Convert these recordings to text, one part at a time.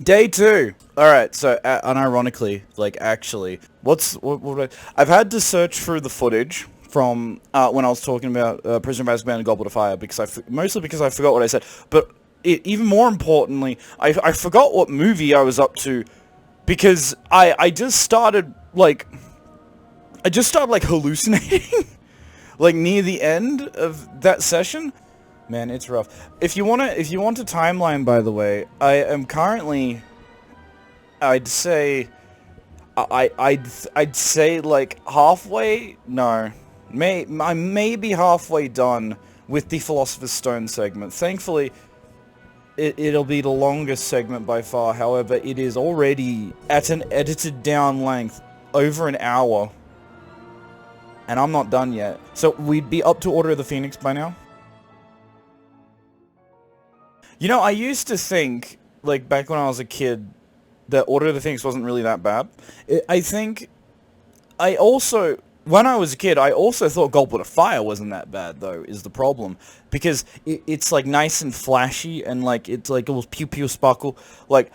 Day 2. Alright, so unironically, like actually, I've had to search through the footage from when I was talking about Prisoner of Azkaban and Goblet of Fire, because mostly because I forgot what I said, but even more importantly, I forgot what movie I was up to, because I just started like hallucinating like near the end of that session. Man, it's rough. If you want a timeline, by the way, I am currently, I'd say like halfway. No, I may be halfway done with the Philosopher's Stone segment. Thankfully, it'll be the longest segment by far. However, it is already at an edited down length over an hour, and I'm not done yet. So we'd be up to Order of the Phoenix by now. You know, I used to think, like, back when I was a kid, that Order of the Phoenix wasn't really that bad. When I was a kid, I also thought Goblet of Fire wasn't that bad, though, is the problem. Because it's, like, nice and flashy, and, like, it's, like, all pew pew sparkle, like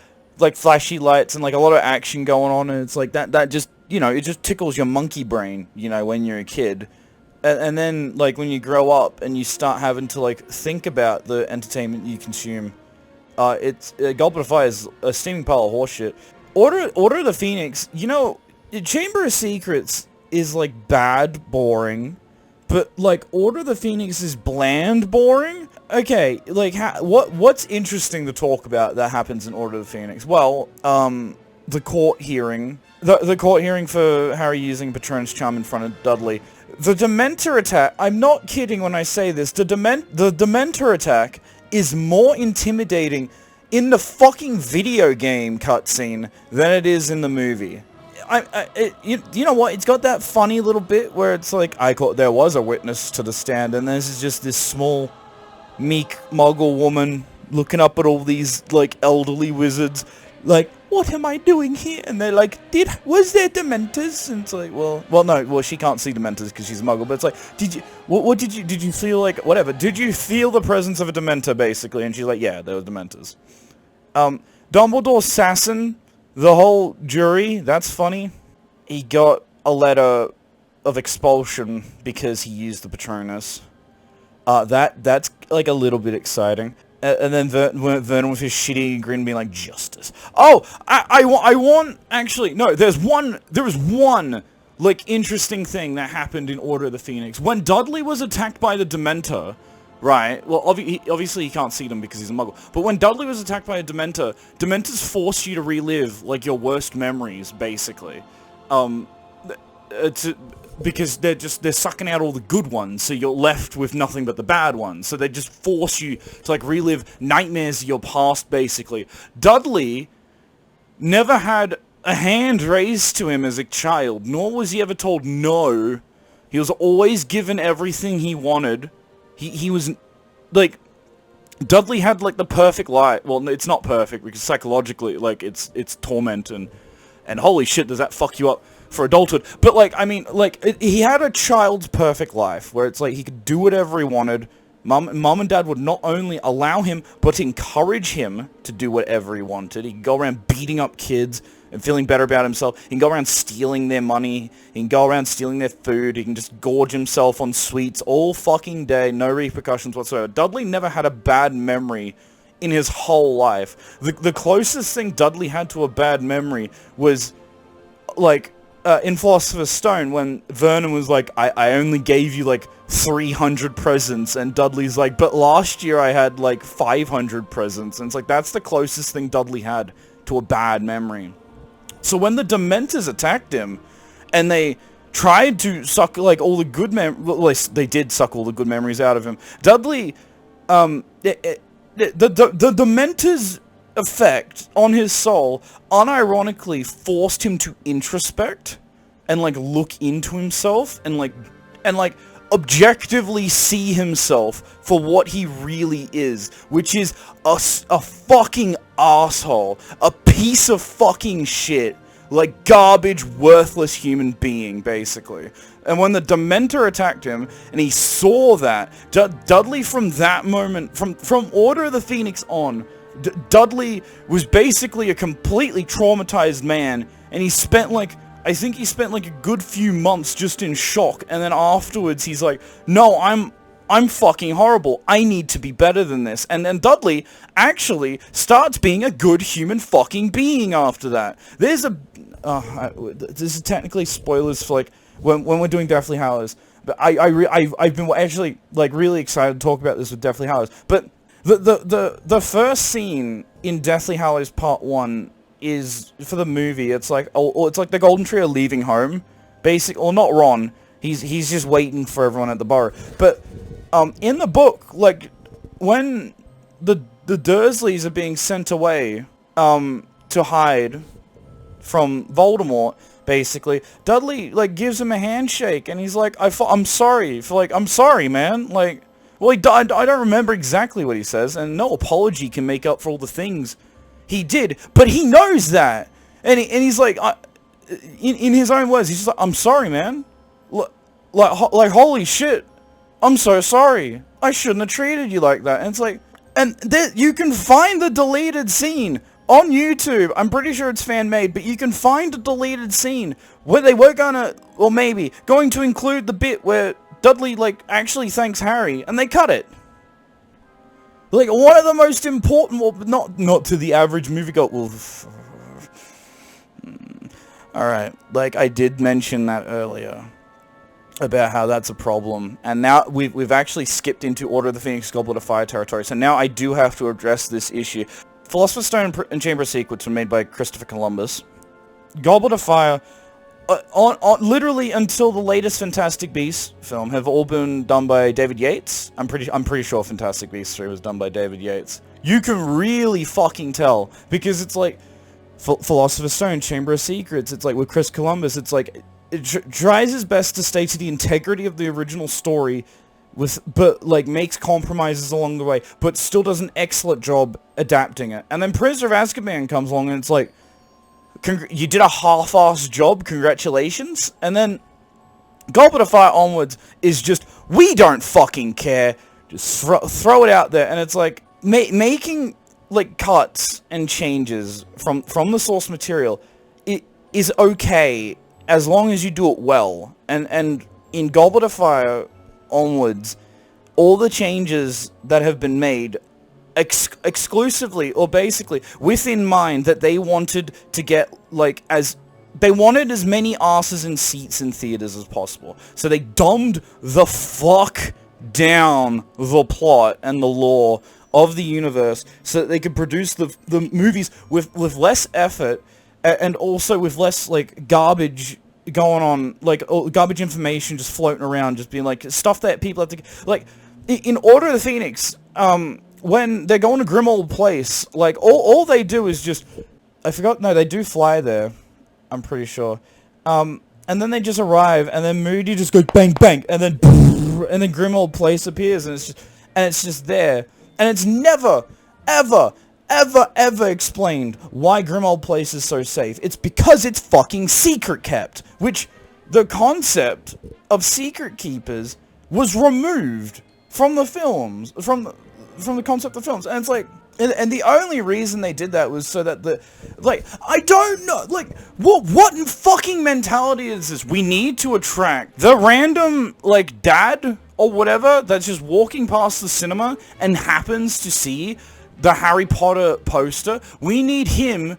flashy lights, and, like, a lot of action going on, and it's, like, that just, you know, it just tickles your monkey brain, you know, when you're a kid. And then, like, when you grow up and you start having to, like, think about the entertainment you consume, Goblet of Fire is a steaming pile of horseshit. Order of the Phoenix, you know, Chamber of Secrets is, like, bad, boring, but, like, Order of the Phoenix is bland, boring? Okay, like, what's interesting to talk about that happens in Order of the Phoenix? Well, the court hearing. The court hearing for Harry using Patronus Charm in front of Dudley. The Dementor Attack, I'm not kidding when I say this, the Dementor Attack is more intimidating in the fucking video game cutscene than it is in the movie. You know what, it's got that funny little bit where it's like, there was a witness to the stand, and this is just this small, meek muggle woman looking up at all these, like, elderly wizards, like, what am I doing here? And they're like, was there Dementors? And it's like, well, she can't see Dementors because she's a muggle, but it's like, did you feel like, whatever, did you feel the presence of a Dementor, basically? And she's like, yeah, there were Dementors. Dumbledore sassing the whole jury, that's funny. He got a letter of expulsion because he used the Patronus. That's, like, a little bit exciting. And then Vernon with his shitty grin being like, justice. Oh, I want, actually, no, there was one, like, interesting thing that happened in Order of the Phoenix. When Dudley was attacked by the Dementor, right, well, obviously he can't see them because he's a muggle, but when Dudley was attacked by a Dementor, Dementors force you to relive, like, your worst memories, basically. Because they're sucking out all the good ones, so you're left with nothing but the bad ones. So they just force you to, like, relive nightmares of your past, basically. Dudley never had a hand raised to him as a child, nor was he ever told no. He was always given everything he wanted. He was, like, Dudley had, like, the perfect life. Well, it's not perfect, because psychologically, like, it's torment, and holy shit, does that fuck you up for adulthood. But, like, I mean, like, he had a child's perfect life, where it's like he could do whatever he wanted. Mom and Dad would not only allow him, but encourage him to do whatever he wanted. He can go around beating up kids and feeling better about himself. He can go around stealing their money. He can go around stealing their food. He can just gorge himself on sweets all fucking day, no repercussions whatsoever. Dudley never had a bad memory in his whole life. The closest thing Dudley had to a bad memory was, like, in Philosopher's Stone, when Vernon was like, I only gave you, like, 300 presents, and Dudley's like, but last year I had, like, 500 presents, and it's like, that's the closest thing Dudley had to a bad memory. So when the Dementors attacked him, and they tried to suck, like, all the good well, they did suck all the good memories out of him, Dudley, the Dementors' effect on his soul unironically forced him to introspect and, like, look into himself and objectively see himself for what he really is, which is a fucking asshole, a piece of fucking shit, like, garbage, worthless human being, basically. And when the Dementor attacked him, and he saw that, Dudley from that moment, from Order of the Phoenix on, Dudley was basically a completely traumatized man, and he spent like, I think he spent like a good few months just in shock, and then afterwards he's like, no, I'm fucking horrible. I need to be better than this. And then Dudley actually starts being a good human fucking being after that. There's a... this is technically spoilers for, like, when we're doing Deathly Hallows. But I've been actually, like, really excited to talk about this with Deathly Hallows. But the first scene in Deathly Hallows Part 1 is, for the movie, it's like the Golden Trio leaving home. Or not Ron. He's just waiting for everyone at the Burrow. But in the book, like, when the Dursleys are being sent away to hide from Voldemort, basically, Dudley, like, gives him a handshake, and he's like, I'm sorry, I'm sorry, man. Like, well, I don't remember exactly what he says, and no apology can make up for all the things he did, but he knows that, and he's like, in his own words, he's just like, I'm sorry, man. Like, holy shit, I'm so sorry. I shouldn't have treated you like that. And it's like, and you can find the deleted scene on YouTube. I'm pretty sure it's fan-made, but you can find a deleted scene where they were gonna, or maybe, going to include the bit where Dudley, like, actually thanks Harry, and they cut it. Like, one of the most important, well, not to the average moviegoer, alright, like, I did mention that earlier, about how that's a problem, and now we've actually skipped into Order of the Phoenix Goblet of Fire territory, so now I do have to address this issue. Philosopher's Stone and Chamber of Secrets were made by Christopher Columbus. Goblet of Fire, literally until the latest Fantastic Beasts film, have all been done by David Yates. I'm pretty sure Fantastic Beasts 3 was done by David Yates. You can really fucking tell, because it's like, Philosopher's Stone, Chamber of Secrets, it's like, with Chris Columbus, it's like, it tries his best to stay to the integrity of the original story, but like makes compromises along the way, but still does an excellent job adapting it. And then Prisoner of Azkaban comes along, and it's like, you did a half-assed job, congratulations. And then Goblet of Fire onwards is just, we don't fucking care, just throw it out there. And it's like, making like cuts and changes from the source material, it is okay, as long as you do it well. And in Goblet of Fire onwards, all the changes that have been made exclusively, or basically, within mind that they wanted to get, like, they wanted as many asses and seats in theaters as possible. So they dumbed the fuck down the plot and the lore of the universe so that they could produce the movies with less effort, and also with less, like, garbage going on, like, garbage information just floating around, just being, like, stuff that people have to, like, in Order of the Phoenix, when they're going to Grimmauld Place, like, all they do is just, they do fly there, I'm pretty sure, and then they just arrive, and then Moody just goes bang, bang, and then Grimmauld Place appears, and it's just there, and it's never, ever explained why Grimmauld Place is so safe. It's because it's fucking secret kept, which the concept of secret keepers was removed from the films, from the concept of films, and it's like, and the only reason they did that was so that I don't know, like, what fucking mentality is this? We need to attract the random, like, dad or whatever that's just walking past the cinema and happens to see the Harry Potter poster. We need him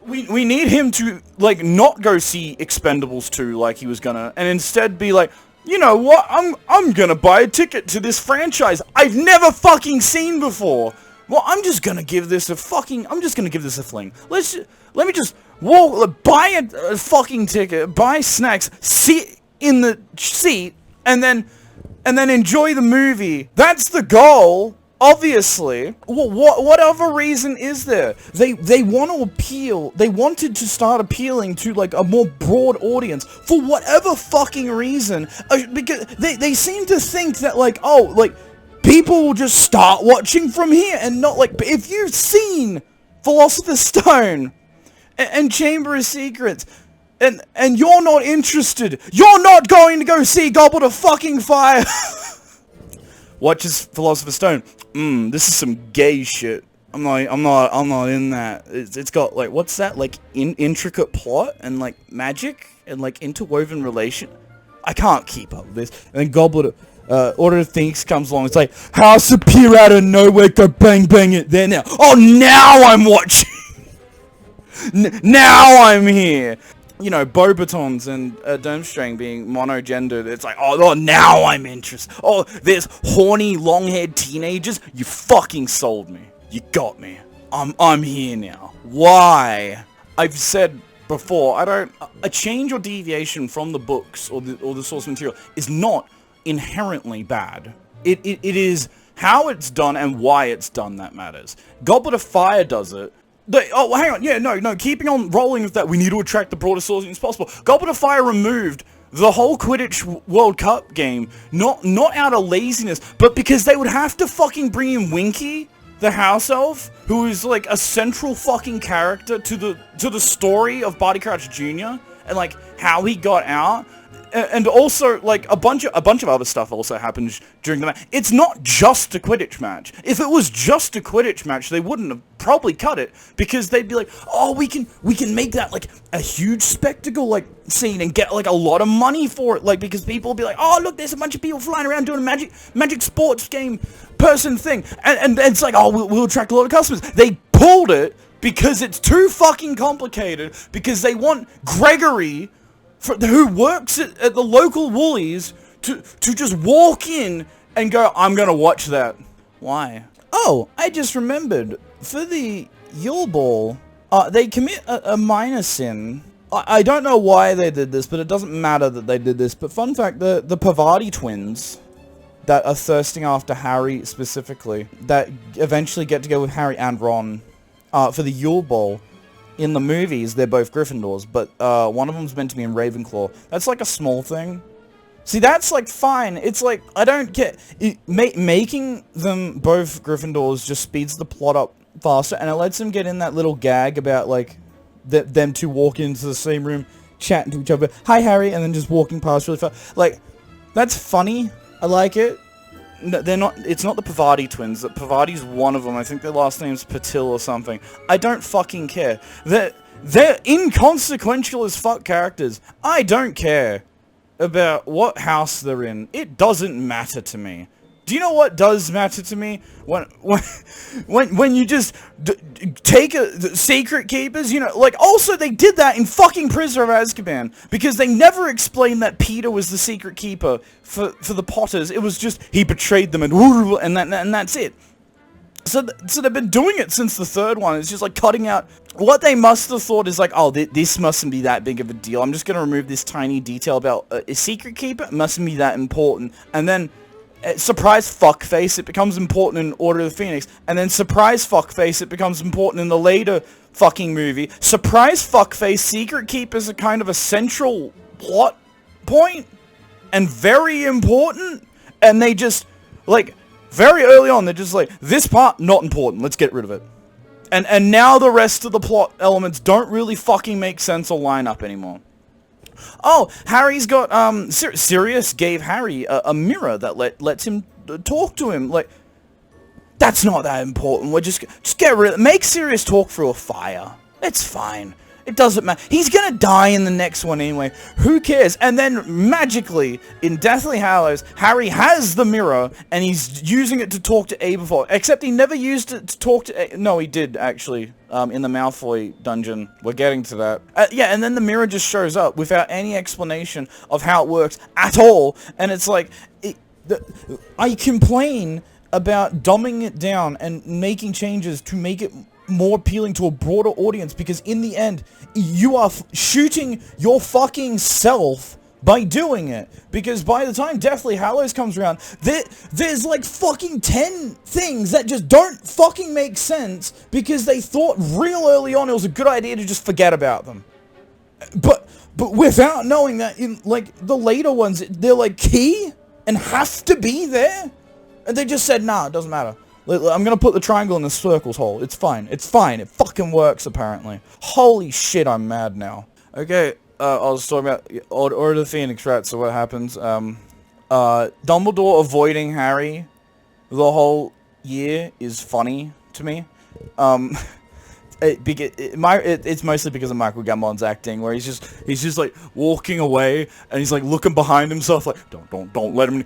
to, like, not go see Expendables 2 like he was gonna, and instead be like, you know what, I'm gonna buy a ticket to this franchise I've never fucking seen before. Well, I'm just gonna give this a fling. Let me just buy a fucking ticket, buy snacks, sit in the seat, and then enjoy the movie. That's the goal. Obviously, what other reason is there? They want to appeal. They wanted to start appealing to, like, a more broad audience for whatever fucking reason. Because they seem to think that, like, oh, like, people will just start watching from here and not, like, if you've seen Philosopher's Stone and Chamber of Secrets, and you're not interested, you're not going to go see Goblet of fucking Fire. Watches Philosopher's Stone. This is some gay shit. I'm not in that. It's got like, what's that? Like intricate plot and like magic and like interwoven relation. I can't keep up with this. And then Goblet, Order of Phoenix comes along. It's like, House appear out of nowhere, go bang bang it there now. Oh, now I'm watching. Now I'm here. You know, Beaubatons and Durmstrang being monogendered. It's like, oh, now I'm interested. Oh, there's horny, long-haired teenagers. You fucking sold me. You got me. I'm here now. Why? I've said before, a change or deviation from the books or the source material is not inherently bad. It is how it's done and why it's done that matters. Goblet of Fire does it. Oh, hang on. Yeah, no. Keeping on rolling with that, we need to attract the broadest audience possible. Goblet of Fire removed the whole Quidditch World Cup game, not out of laziness, but because they would have to fucking bring in Winky, the house elf, who is like a central fucking character to the story of Barty Crouch Jr. and like how he got out. And also, like, a bunch of other stuff also happens during the match. It's not just a Quidditch match. If it was just a Quidditch match, they wouldn't have probably cut it, because they'd be like, oh, we can make that, like, a huge spectacle, like, scene and get, like, a lot of money for it, like, because people will be like, oh, look, there's a bunch of people flying around doing a magic sports game person thing, and it's like, oh, we'll attract a lot of customers. They pulled it because it's too fucking complicated, because they want Gregory, who works at the local Woolies, to just walk in and go, I'm gonna watch that. Why? Oh, I just remembered. For the Yule Ball, they commit a minor sin. I don't know why they did this, but it doesn't matter that they did this. But fun fact, the Pavati twins that are thirsting after Harry specifically, that eventually get together with Harry and Ron for the Yule Ball, in the movies, they're both Gryffindors, but one of them's meant to be in Ravenclaw. That's like a small thing. See, that's like fine. It's like, I don't get... making them both Gryffindors just speeds the plot up faster, and it lets them get in that little gag about, like, them two walk into the same room, chatting to each other, hi Harry, and then just walking past really fast. Like, that's funny. I like it. No, they're not. It's not the Pavati twins. The Pavati's one of them. I think their last name's Patil or something. I don't fucking care. They're inconsequential as fuck characters. I don't care about what house they're in. It doesn't matter to me. Do you know what does matter to me? When you just take secret keepers, you know, like, also they did that in fucking Prisoner of Azkaban, because they never explained that Peter was the secret keeper for the Potters. It was just, he betrayed them and that's it. So they've been doing it since the third one. It's just like cutting out what they must have thought is like, oh, this mustn't be that big of a deal. I'm just going to remove this tiny detail about a secret keeper. It mustn't be that important. And then surprise fuckface, it becomes important in Order of the Phoenix, and then surprise fuckface, it becomes important in the later fucking movie. Surprise fuckface, secret keepers are kind of a central plot point, and very important, and they just, like, very early on, they're just like, this part, not important, let's get rid of it. And now the rest of the plot elements don't really fucking make sense or line up anymore. Oh, Harry's got, Sirius gave Harry a mirror that lets him talk to him. Like, that's not that important. We're just get rid of it. Make Sirius talk through a fire. It's fine. It doesn't matter. He's gonna die in the next one anyway. Who cares? And then, magically, in Deathly Hallows, Harry has the mirror, and he's using it to talk to Aberforth. Except he never used it to talk to... No, he did, actually, in the Malfoy dungeon. We're getting to that. Yeah, and then the mirror just shows up without any explanation of how it works at all. And it's like... I complain about dumbing it down and making changes to make it more appealing to a broader audience, because in the end, you are shooting your fucking self by doing it. Because by the time Deathly Hallows comes around, there's like fucking 10 things that just don't fucking make sense, because they thought real early on it was a good idea to just forget about them. But without knowing that in like the later ones, they're like key and have to be there. And they just said, nah, it doesn't matter. I'm gonna put the triangle in the circles hole. It's fine. It's fine. It fucking works, apparently. Holy shit, I'm mad now. Okay, I was talking about Order of the Phoenix, right? So what happens? Dumbledore avoiding Harry the whole year is funny to me. It's mostly because of Michael Gambon's acting, where he's just like walking away and he's like looking behind himself, like don't let him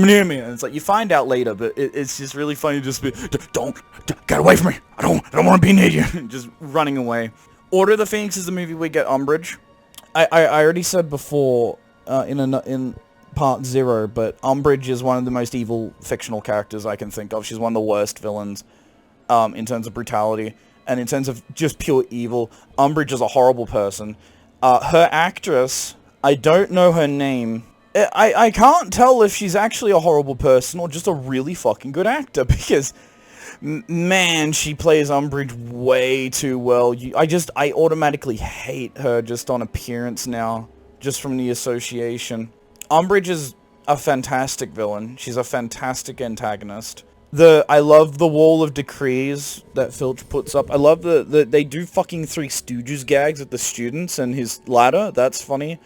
near me. And it's like you find out later, but it's just really funny to just be don't get away from me. I don't want to be near you. Just running away. Order of the Phoenix is the movie we get Umbridge. I already said before in part 0, but Umbridge is one of the most evil fictional characters I can think of. She's one of the worst villains in terms of brutality. And in terms of just pure evil, Umbridge is a horrible person. Her actress, I don't know her name. I can't tell if she's actually a horrible person or just a really fucking good actor, because, man, she plays Umbridge way too well. I automatically hate her just on appearance now, just from the association. Umbridge is a fantastic villain. She's a fantastic antagonist. I love the wall of decrees that Filch puts up. I love they do fucking Three Stooges gags with the students and his ladder. That's funny.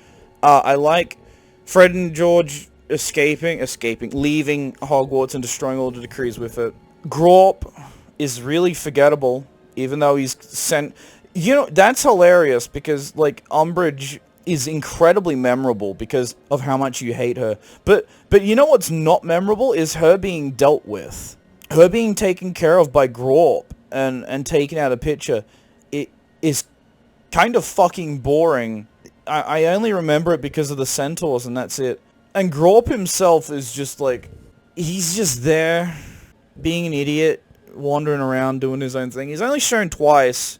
I like Fred and George leaving Hogwarts and destroying all the decrees with it. Grawp is really forgettable, even though he's sent... You know, that's hilarious, because, like, Umbridge is incredibly memorable because of how much you hate her. But you know what's not memorable is her being dealt with. Her being taken care of by Grawp and taken out of picture. It is kind of fucking boring. I only remember it because of the centaurs, and that's it. And Grawp himself is just like... He's just there, being an idiot, wandering around, doing his own thing. He's only shown twice.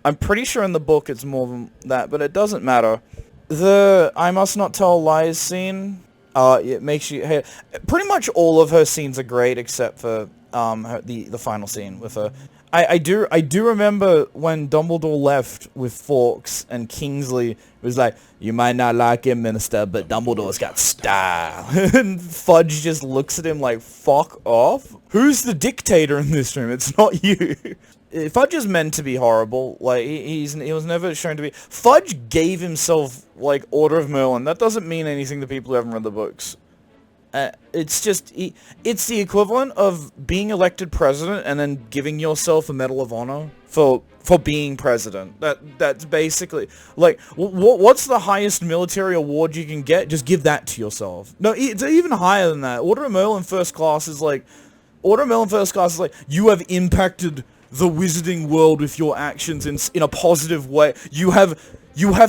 I'm pretty sure in the book it's more than that, but it doesn't matter. The I must not tell lies scene, it makes you hate. Pretty much all of her scenes are great except for the final scene with her. I do remember when Dumbledore left with Fawkes and Kingsley. It was like, you might not like him, Minister, but Dumbledore's got style. And Fudge just looks at him like, fuck off. Who's the dictator in this room? It's not you. Fudge is meant to be horrible. Like, he was never shown to be... Fudge gave himself, like, Order of Merlin. That doesn't mean anything to people who haven't read the books. It's just... It's the equivalent of being elected president and then giving yourself a Medal of Honor for being president. That's basically... Like, what's the highest military award you can get? Just give that to yourself. No, it's even higher than that. Order of Merlin First Class is like... Order of Merlin First Class is like, you have impacted the wizarding world with your actions in a positive way. You have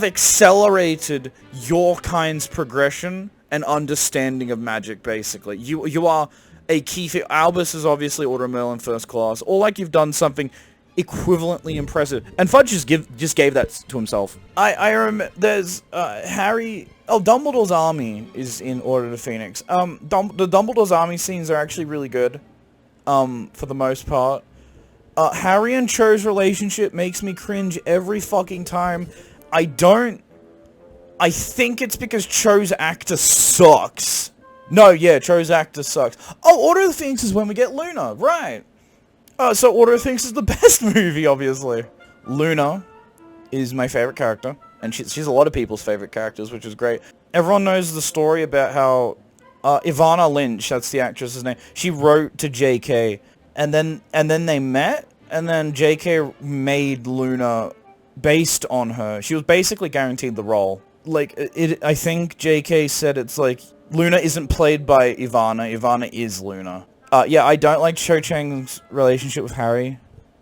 accelerated your kind's progression and understanding of magic, basically. You are a key figure. Albus is obviously Order of Merlin First Class, or like you've done something equivalently impressive. And Fudge just gave that to himself. I remember there's Harry... Oh, Dumbledore's army is in Order of the Phoenix. The Dumbledore's army scenes are actually really good, for the most part. Harry and Cho's relationship makes me cringe every fucking time. I think it's because Cho's actor sucks. No, yeah, Cho's actor sucks. Oh, Order of the Phoenix is when we get Luna, right. So Order of the Phoenix is the best movie, obviously. Luna is my favorite character, and she's a lot of people's favorite characters, which is great. Everyone knows the story about how Ivana Lynch, that's the actress's name, she wrote to JK, and then they met, and then JK made Luna based on her. She was basically guaranteed the role. Like, I think JK said it's like, Luna isn't played by Ivana, Ivana is Luna. Yeah, I don't like Cho Chang's relationship with Harry.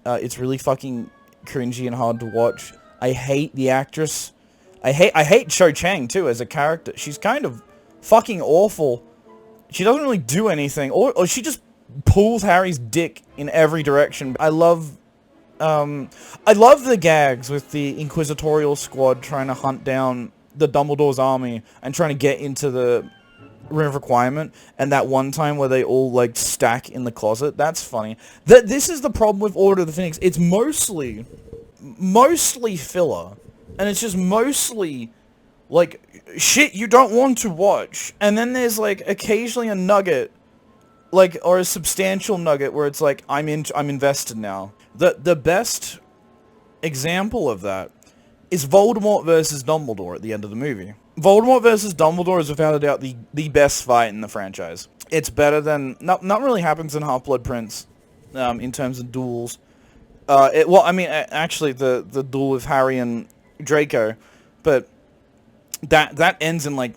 It's really fucking cringy and hard to watch. I hate the actress. I hate Cho Chang, too, as a character. She's kind of fucking awful. She doesn't really do anything, or she just pulls Harry's dick in every direction. I love the gags with the Inquisitorial Squad trying to hunt down the Dumbledore's army and trying to get into the Room of Requirement, and that one time where they all, like, stack in the closet. That's funny. This is the problem with Order of the Phoenix. It's mostly filler, and it's just mostly, like, shit you don't want to watch. And then there's, like, occasionally a nugget, like, or a substantial nugget where it's like, I'm invested now. The best example of that is Voldemort versus Dumbledore at the end of the movie. Voldemort versus Dumbledore is without a doubt the best fight in the franchise. It's better than... Not really happens in Half-Blood Prince, in terms of duels. Well, I mean, actually, the duel with Harry and Draco, but that ends in like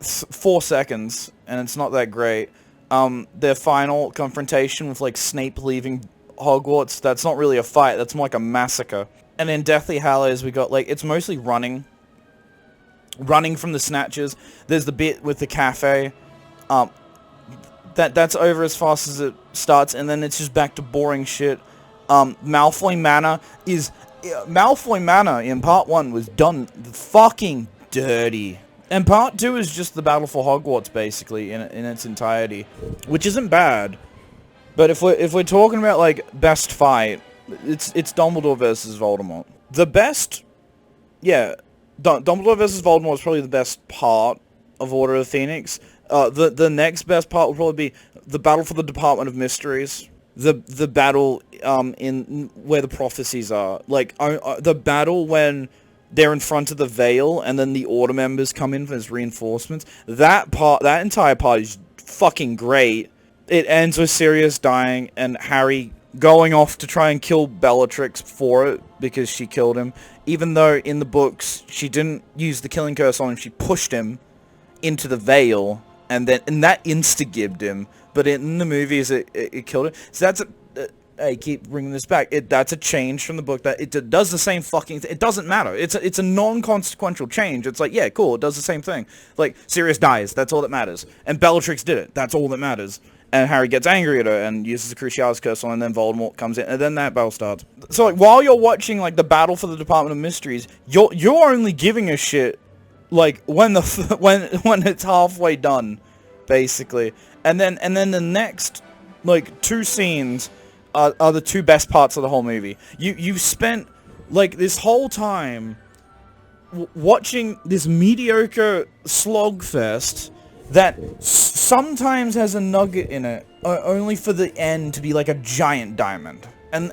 4 seconds, and it's not that great. Their final confrontation with like Snape leaving Hogwarts, that's not really a fight, that's more like a massacre. And in Deathly Hallows, we got like, it's mostly running from the snatchers. There's the bit with the cafe. That's over as fast as it starts, and then it's just back to boring shit. Malfoy Manor in part 1 was done fucking dirty. And part 2 is just the battle for Hogwarts, basically, in its entirety, which isn't bad. But if we're talking about like best fight, it's Dumbledore versus Voldemort. The best, yeah, Dumbledore versus Voldemort is probably the best part of Order of the Phoenix. The next best part will probably be the battle for the Department of Mysteries. The battle in where the prophecies are, like the battle when they're in front of the Veil and then the Order members come in as reinforcements. That entire part is fucking great. It ends with Sirius dying and Harry going off to try and kill Bellatrix for it because she killed him. Even though in the books she didn't use the killing curse on him, she pushed him into the Veil and that insta-gibbed him. But in the movies, it killed him. So that's I keep bringing this back. That's a change from the book. That it does the same fucking thing. It doesn't matter. It's a non-consequential change. It's like, yeah, cool. It does the same thing. Like, Sirius dies. That's all that matters. And Bellatrix did it. That's all that matters. And Harry gets angry at her and uses the Cruciatus Curse on her, and then Voldemort comes in, and then that battle starts. So, like, while you're watching, like, the battle for the Department of Mysteries, you're only giving a shit, like, when it's halfway done, basically. And then the next, like, 2 scenes are the 2 best parts of the whole movie. You've spent, like, this whole time watching this mediocre slogfest that sometimes has a nugget in it, only for the end to be like a giant diamond. And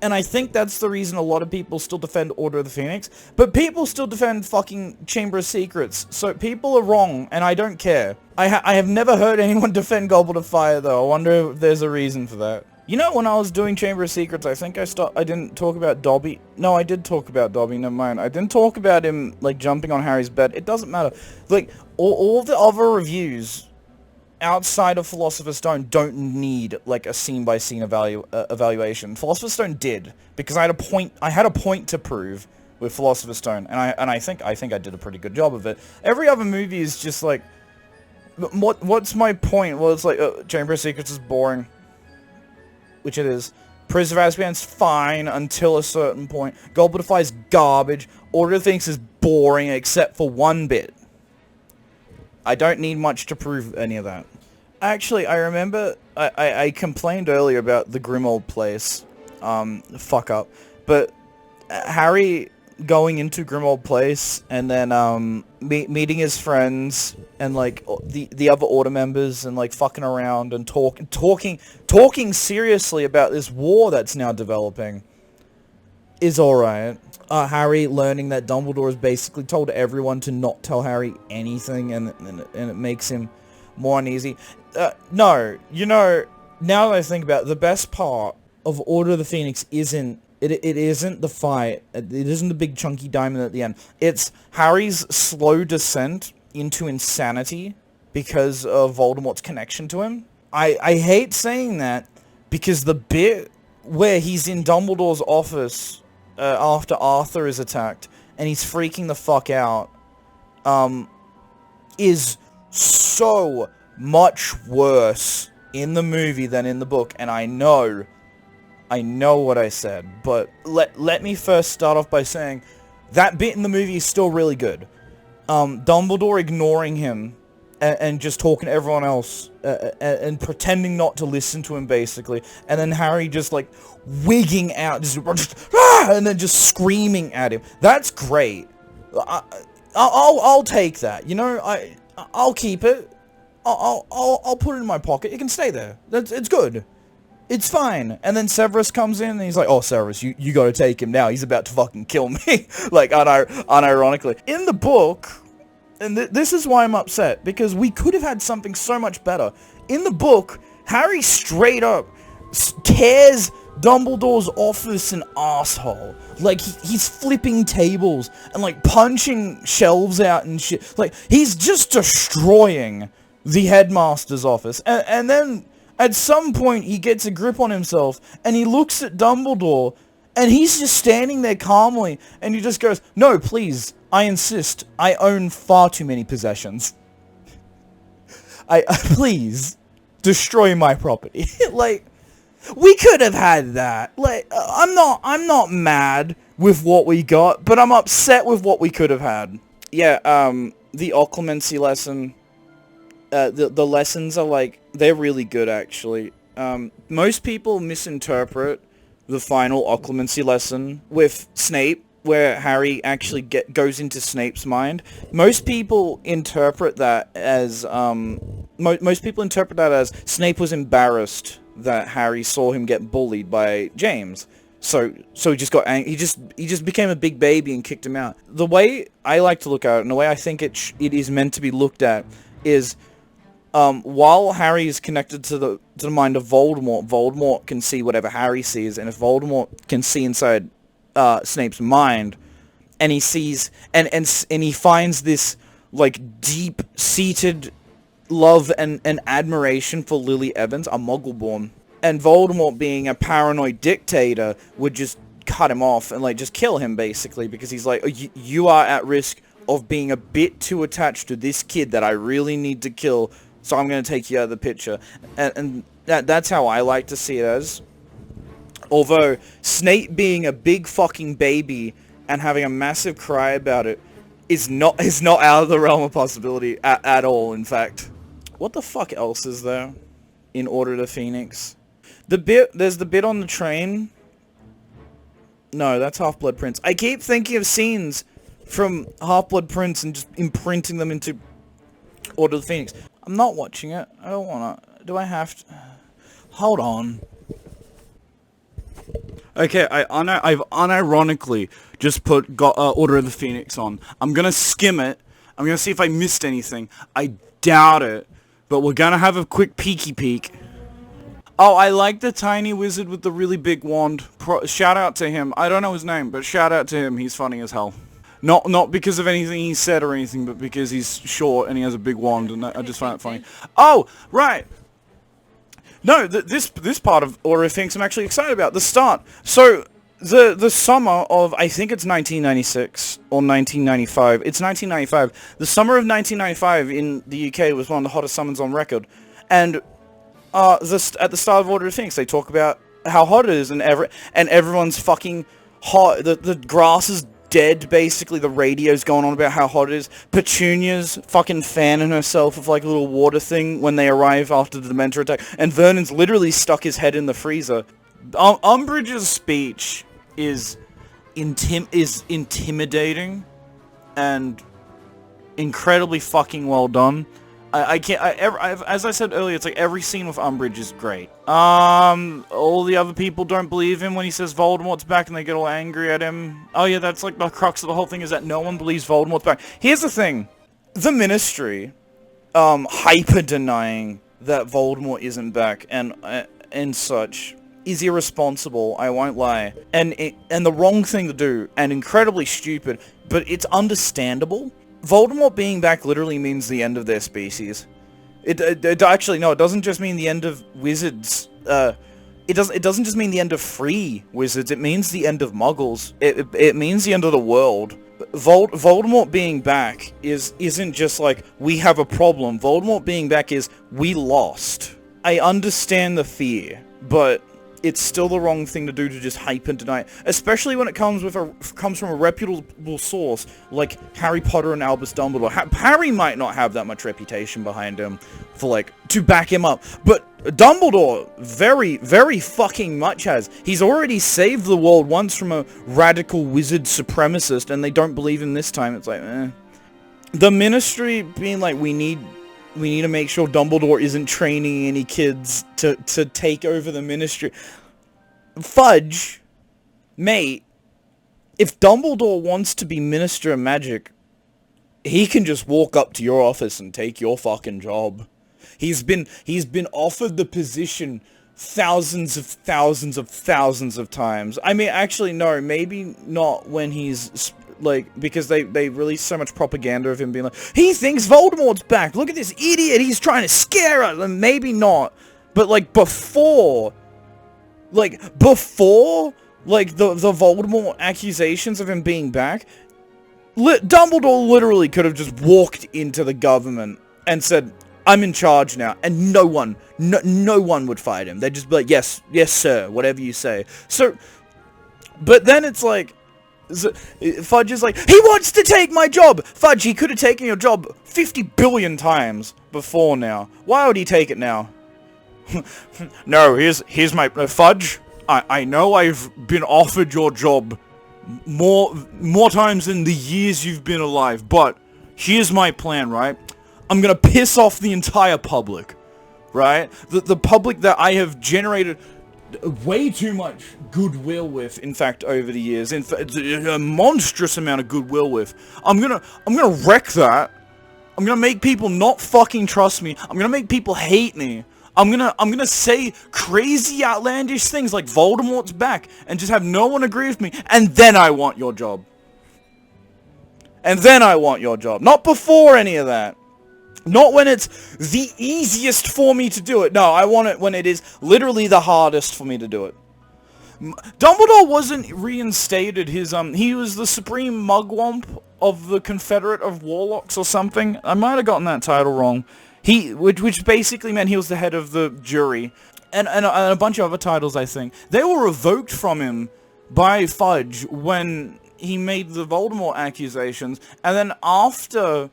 I think that's the reason a lot of people still defend Order of the Phoenix, but people still defend fucking Chamber of Secrets. So people are wrong, and I don't care. I have never heard anyone defend Goblet of Fire, though. I wonder if there's a reason for that. You know, when I was doing Chamber of Secrets, I think I didn't talk about Dobby. No, I did talk about Dobby, never mind. I didn't talk about him, like, jumping on Harry's bed. It doesn't matter. Like, all the other reviews outside of Philosopher's Stone don't need, like, a scene-by-scene evaluation. Philosopher's Stone did, because I had a point to prove with Philosopher's Stone, and I think I did a pretty good job of it. Every other movie is just like, what's my point? Well, it's like, Chamber of Secrets is boring. Which it is. Prisoner of Azkaban's fine until a certain point. Goblet of Fire's garbage. Order of Things is boring except for one bit. I don't need much to prove any of that. Actually, I remember I complained earlier about the Grimmauld Place. Fuck up. But Harry going into Grimmauld Place and then meeting his friends and like the other Order members and like fucking around and talking seriously about this war that's now developing is alright. Harry learning that Dumbledore has basically told everyone to not tell Harry anything and it makes him more uneasy. No, you know, now that I think about it, the best part of Order of the Phoenix isn't It isn't the fight. It isn't the big chunky diamond at the end. It's Harry's slow descent into insanity because of Voldemort's connection to him. I hate saying that because the bit where he's in Dumbledore's office after Arthur is attacked and he's freaking the fuck out is so much worse in the movie than in the book, and I know what I said, but let me first start off by saying that bit in the movie is still really good. Dumbledore ignoring him and just talking to everyone else and pretending not to listen to him, basically, and then Harry just like wigging out, just and then just screaming at him. That's great. I'll take that. You know, I'll keep it. I'll put it in my pocket. It can stay there. It's good. It's fine. And then Severus comes in and he's like, oh, Severus, you gotta take him now. He's about to fucking kill me. Like, unironically. In the book, and this is why I'm upset, because we could have had something so much better. In the book, Harry straight up tears Dumbledore's office an asshole. Like, he's flipping tables and, like, punching shelves out and shit. Like, he's just destroying the headmaster's office. And then, at some point, he gets a grip on himself, and he looks at Dumbledore, and he's just standing there calmly, and he just goes, "No, please, I insist. I own far too many possessions. Please, destroy my property." Like, we could have had that. Like, I'm not mad with what we got, but I'm upset with what we could have had. Yeah, the occlumency lesson, the lessons are, like, they're really good, actually. Most people misinterpret the final occlumency lesson with Snape, where Harry actually goes into Snape's mind. Most people interpret that as, most people interpret that as Snape was embarrassed that Harry saw him get bullied by James. So he just got angry. He just became a big baby and kicked him out. The way I like to look at it, and the way I think it is meant to be looked at, is while Harry is connected to the mind of Voldemort, Voldemort can see whatever Harry sees, and if Voldemort can see inside Snape's mind, and he sees and he finds this, like, deep-seated love and admiration for Lily Evans, a Muggleborn, and Voldemort, being a paranoid dictator, would just cut him off and, like, just kill him, basically, because he's like, you are at risk of being a bit too attached to this kid that I really need to kill, so I'm going to take you out of the picture. And that's how I like to see it as. Although, Snape being a big fucking baby and having a massive cry about it is not out of the realm of possibility at all, in fact. What the fuck else is there in Order of the Phoenix? There's the bit on the train. No, that's Half-Blood Prince. I keep thinking of scenes from Half-Blood Prince and just imprinting them into Order of the Phoenix. I'm not watching it. I don't wanna. Do I have to? Hold on. Okay, I've unironically just put Order of the Phoenix on. I'm gonna skim it. I'm gonna see if I missed anything. I doubt it, but we're gonna have a quick peeky peek. Oh, I like the tiny wizard with the really big wand. Shout out to him. I don't know his name, but shout out to him. He's funny as hell. Not because of anything he said or anything, but because he's short and he has a big wand, and I just find it funny. Oh, right. No, this part of Order of Phoenix I'm actually excited about. The start. So, the summer of, I think it's 1996 or 1995. It's 1995. The summer of 1995 in the UK was one of the hottest summers on record. And at the start of Order of Phoenix, they talk about how hot it is, and everyone's fucking hot. The grass is dead, basically. The radio's going on about how hot it is. Petunia's fucking fanning herself with, like, a little water thing when they arrive after the Dementor attack, and Vernon's literally stuck his head in the freezer. Umbridge's speech is intimidating and incredibly fucking well done. As I said earlier, it's like every scene with Umbridge is great. All the other people don't believe him when he says Voldemort's back, and they get all angry at him. Oh yeah, that's like the crux of the whole thing, is that no one believes Voldemort's back. Here's the thing. The Ministry, hyper-denying that Voldemort isn't back, and such, is irresponsible, I won't lie. And the wrong thing to do, and incredibly stupid, but it's understandable. Voldemort being back literally means the end of their species. Actually, no, it doesn't just mean the end of wizards. It doesn't just mean the end of free wizards. It means the end of Muggles. It means the end of the world. Voldemort being back isn't just like, we have a problem. Voldemort being back is, we lost. I understand the fear, but it's still the wrong thing to do to just hype and deny it, especially when it comes from a reputable source like Harry Potter and Albus Dumbledore. Harry might not have that much reputation behind him to back him up, but Dumbledore very, very fucking much has. He's already saved the world once from a radical wizard supremacist, and they don't believe him this time. It's like, eh. The Ministry being like, we need to make sure Dumbledore isn't training any kids to take over the Ministry. Fudge, mate, if Dumbledore wants to be Minister of Magic, he can just walk up to your office and take your fucking job. He's been offered the position thousands of times. I mean, actually, no, maybe not when he's, like, because they release so much propaganda of him being like, he thinks Voldemort's back, look at this idiot, he's trying to scare us, and maybe not. But, like, before, the Voldemort accusations of him being back, Dumbledore literally could have just walked into the government and said, I'm in charge now, and no one would fight him. They'd just be like, yes, sir, whatever you say. So, but then it's like, Fudge is like, he wants to take my job! Fudge, he could have taken your job 50 billion times before now. Why would he take it now? No, here's my, Fudge, I know I've been offered your job more times in the years you've been alive, but here's my plan, right? I'm gonna piss off the entire public, right? The public that I have generated way too much goodwill with, in fact, over the years. In fact, a monstrous amount of goodwill with. I'm gonna wreck that. I'm gonna make people not fucking trust me. I'm gonna make people hate me. I'm gonna say crazy, outlandish things like Voldemort's back, and just have no one agree with me, and then I want your job. And then I want your job. Not before any of that. Not when it's the easiest for me to do it. No, I want it when it is literally the hardest for me to do it. Dumbledore wasn't reinstated. He was the supreme mugwump of the Confederate of Warlocks or something. I might have gotten that title wrong. Which basically meant he was the head of the jury. And a bunch of other titles, I think. They were revoked from him by Fudge when he made the Voldemort accusations. And then after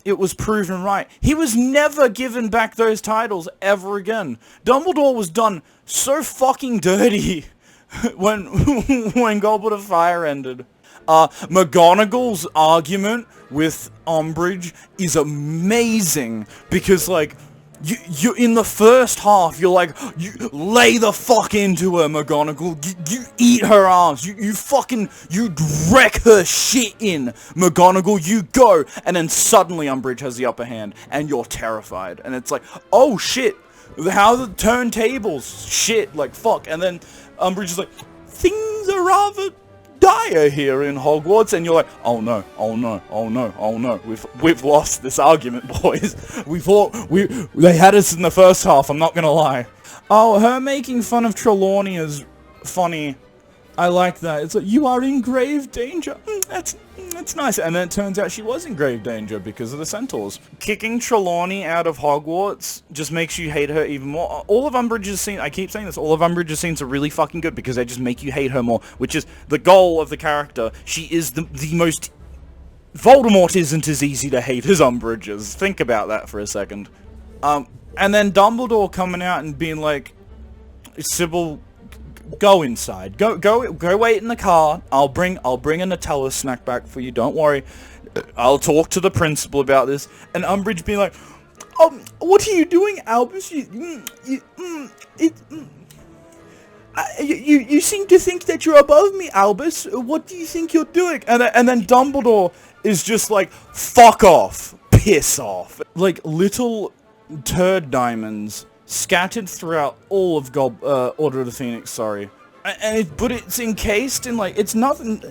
it was proven right, he was never given back those titles ever again. Dumbledore was done so fucking dirty when Goblet of Fire ended. McGonagall's argument with Umbridge is amazing, because, like, you in the first half, you're like, you lay the fuck into her, McGonagall, you eat her arms, you wreck her shit in, McGonagall, you go, and then suddenly Umbridge has the upper hand, and you're terrified, and it's like, oh shit, how the turntables, shit, like, fuck, and then Umbridge is like, things are rather dire here in Hogwarts, and you're like, oh no, we've lost this argument, boys. They had us in the first half, I'm not gonna lie. Oh, her making fun of Trelawney is funny. I like that. It's like, you are in grave danger. That's nice. And then it turns out she was in grave danger because of the centaurs. Kicking Trelawney out of Hogwarts just makes you hate her even more. All of Umbridge's scenes, I keep saying this, all of Umbridge's scenes are really fucking good because they just make you hate her more, which is the goal of the character. She is the most... Voldemort isn't as easy to hate as Umbridge is. Think about that for a second. And then Dumbledore coming out and being like, Sybil, go inside. Go wait in the car. I'll bring a Nutella snack back for you. Don't worry. I'll talk to the principal about this. And Umbridge being like, what are you doing, Albus? You seem to think that you're above me, Albus. What do you think you're doing? And then Dumbledore is just like, fuck off. Piss off. Like little turd diamonds scattered throughout all of Order of the Phoenix, sorry. But it's encased in, like, it's nothing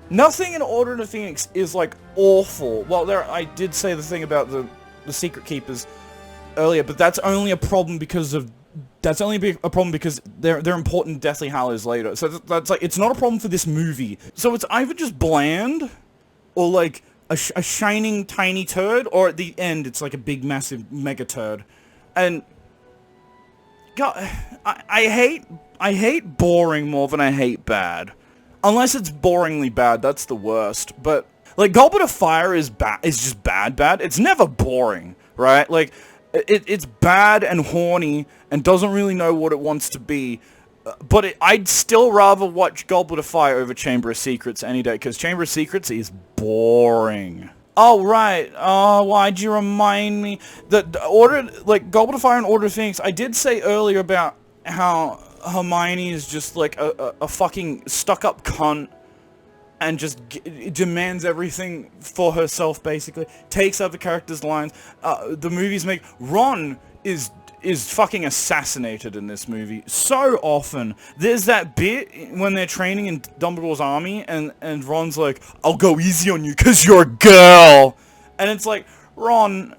in Order of the Phoenix is, like, awful. Well, I did say the thing about the Secret Keepers earlier, but that's only a problem because they're important Deathly Hallows later. So that's, like, it's not a problem for this movie. So it's either just bland, or, like, a shining tiny turd, or at the end, it's, like, a big, massive mega turd. And God, I hate boring more than I hate bad. Unless it's boringly bad, that's the worst. But like Goblet of Fire is just bad. It's never boring, right? Like it's bad and horny and doesn't really know what it wants to be. But I'd still rather watch Goblet of Fire over Chamber of Secrets any day, because Chamber of Secrets is boring. Oh, right. Oh, why'd you remind me? Goblet of Fire and Order of Phoenix, I did say earlier about how Hermione is just, like, a fucking stuck-up cunt and just demands everything for herself, basically. Takes other characters' lines. The movies make... Ron is fucking assassinated in this movie so often. There's that bit when they're training in Dumbledore's army, and Ron's like, I'll go easy on you because you're a girl. And it's like, Ron,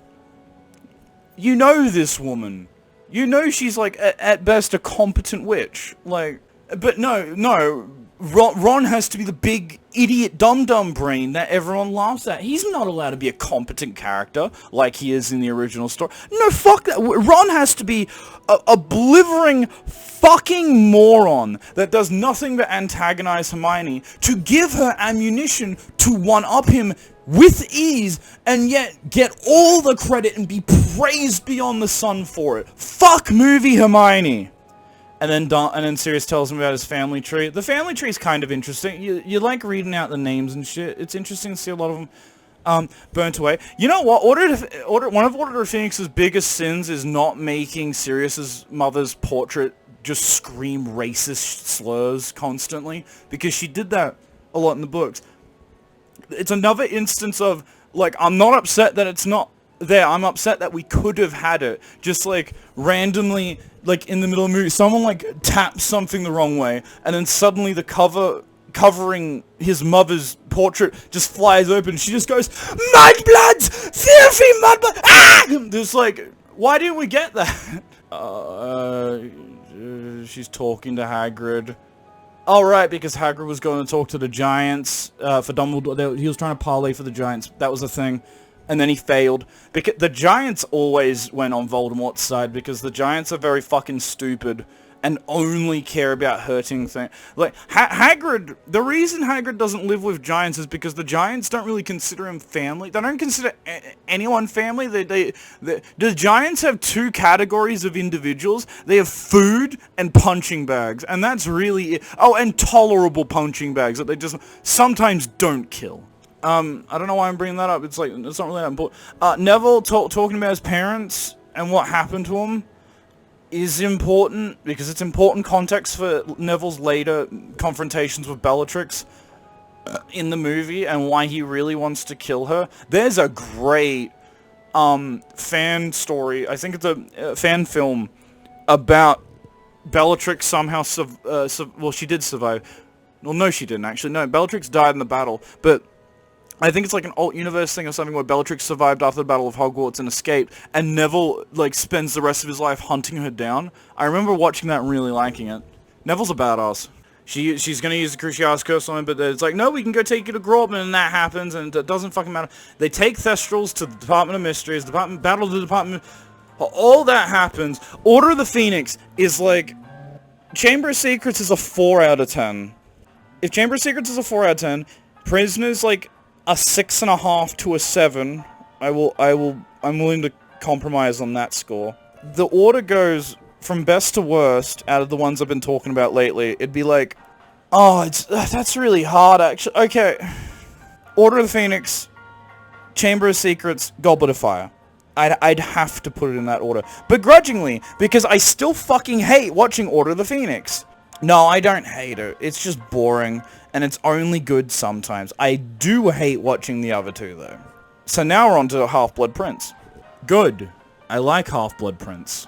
you know this woman. You know she's like, at best, a competent witch. Like, but no. Ron has to be the big idiot dum-dum brain that everyone laughs at. He's not allowed to be a competent character like he is in the original story. No, fuck that. Ron has to be a blithering fucking moron that does nothing but antagonize Hermione to give her ammunition to one-up him with ease, and yet get all the credit and be praised beyond the sun for it. Fuck movie Hermione. And then Sirius tells him about his family tree. The family tree is kind of interesting. You like reading out the names and shit. It's interesting to see a lot of them burnt away. You know what? One of Order of Phoenix's biggest sins is not making Sirius's mother's portrait just scream racist slurs constantly, because she did that a lot in the books. It's another instance of, like, I'm not upset that it's not there. I'm upset that we could have had it. Just, like, randomly, like, in the middle of the movie, someone, like, taps something the wrong way, and then suddenly the covering his mother's portrait just flies open. She just goes, Mudbloods! Filthy mudbloods! Ah! Just, like, why didn't we get that? She's talking to Hagrid. Oh, right, because Hagrid was going to talk to the Giants for Dumbledore. He was trying to parlay for the Giants. That was the thing. And then he failed. Because the Giants always went on Voldemort's side, because the Giants are very fucking stupid and only care about hurting things. Like, Hagrid, the reason Hagrid doesn't live with Giants is because the Giants don't really consider him family. They don't consider anyone family. The Giants have two categories of individuals. They have food and punching bags, and that's really it. Oh, and tolerable punching bags that they just sometimes don't kill. I don't know why I'm bringing that up. It's like, it's not really that important. Neville talking about his parents and what happened to him is important, because it's important context for Neville's later confrontations with Bellatrix in the movie, and why he really wants to kill her. There's a great fan story, I think it's a fan film, about Bellatrix somehow well, she did survive. Well, no, she didn't, actually. No, Bellatrix died in the battle, but I think it's like an alt universe thing or something where Bellatrix survived after the Battle of Hogwarts and escaped, and Neville, like, spends the rest of his life hunting her down. I remember watching that and really liking it. Neville's a badass. She's gonna use the Cruciatus Curse on him, but it's like, no, we can go take you to Grobman, and that happens, and it doesn't fucking matter. They take Thestrals to the Department of Mysteries, battle to the Department, all that happens. Order of the Phoenix is like, Chamber of Secrets is a 4 out of 10. If Chamber of Secrets is a 4 out of 10, Prisoner's like a 6.5 to a 7. I'm willing to compromise on that score. The order goes from best to worst out of the ones I've been talking about lately. It'd be like, oh, that's really hard, actually. Okay. Order of the Phoenix, Chamber of Secrets, Goblet of Fire. I'd have to put it in that order. Begrudgingly, because I still fucking hate watching Order of the Phoenix. No, I don't hate it. It's just boring, and it's only good sometimes. I do hate watching the other two, though. So now we're on to Half-Blood Prince. Good. I like Half-Blood Prince.